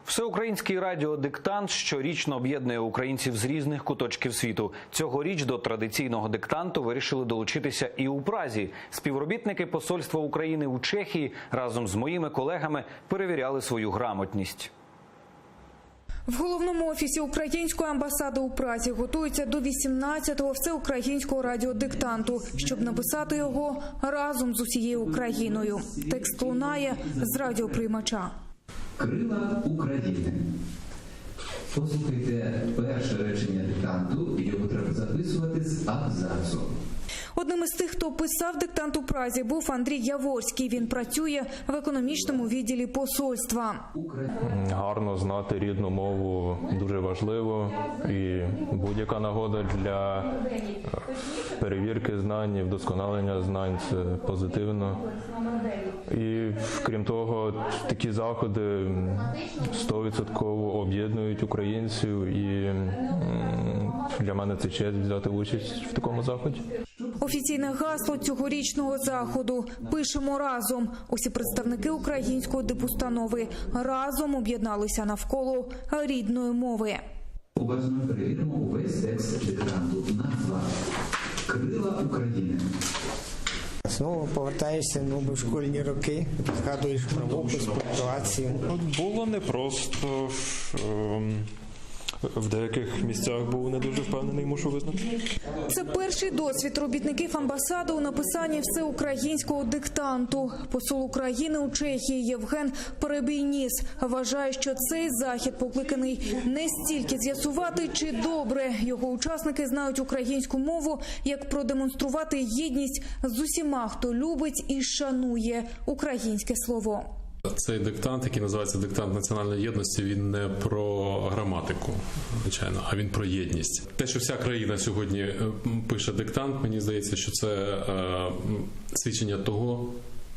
Всеукраїнський радіодиктант щорічно об'єднує українців з різних куточків світу. Цьогоріч до традиційного диктанту вирішили долучитися і у Празі. Співробітники посольства України у Чехії разом з моїми колегами перевіряли свою грамотність. В головному офісі української амбасади у Празі готуються до 18-го всеукраїнського радіодиктанту, щоб написати його разом з усією Україною. Текст лунає з радіоприймача. Крила України. Послухайте перше речення диктанту, його треба записувати з абзацу. Одним із тих, хто писав диктант у Празі, був Андрій Яворський. Він працює в економічному відділі посольства. Гарно знати рідну мову дуже важливо, і будь-яка нагода для перевірки знань, вдосконалення знань – це позитивно. І крім того, такі заходи 100% об'єднують українців, і для мене це честь взяти участь в такому заході. Офіційне гасло цьогорічного заходу «Пишемо разом». Усі представники української дипустанови разом об'єдналися навколо рідної мови. Уважно перевіримо увесь текст диктанту. Назва «Крила України». Знову повертаєшся в школьні роки, згадуєш про мову, ситуацію. Було непросто. В деяких місцях був не дуже впевнений, мушу визнати. Це перший досвід робітників амбасади у написанні всеукраїнського диктанту. Посол України у Чехії Євген Перебійніс вважає, що цей захід покликаний не стільки з'ясувати, чи добре його учасники знають українську мову, як продемонструвати єдність з усіма, хто любить і шанує українське слово. Цей диктант, який називається «Диктант національної єдності», він не про граматику, звичайно, а він про єдність. Те, що вся країна сьогодні пише диктант, мені здається, що це свідчення того,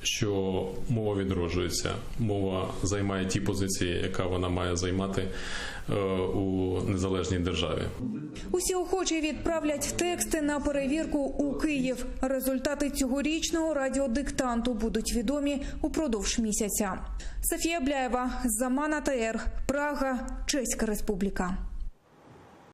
що мова відроджується, мова займає ті позиції, яка вона має займати у незалежній державі. Усі охочі відправлять тексти на перевірку у Київ. Результати цьогорічного радіодиктанту будуть відомі упродовж місяця. Софія Бляєва, Заман АТР, Прага, Чеська Республіка.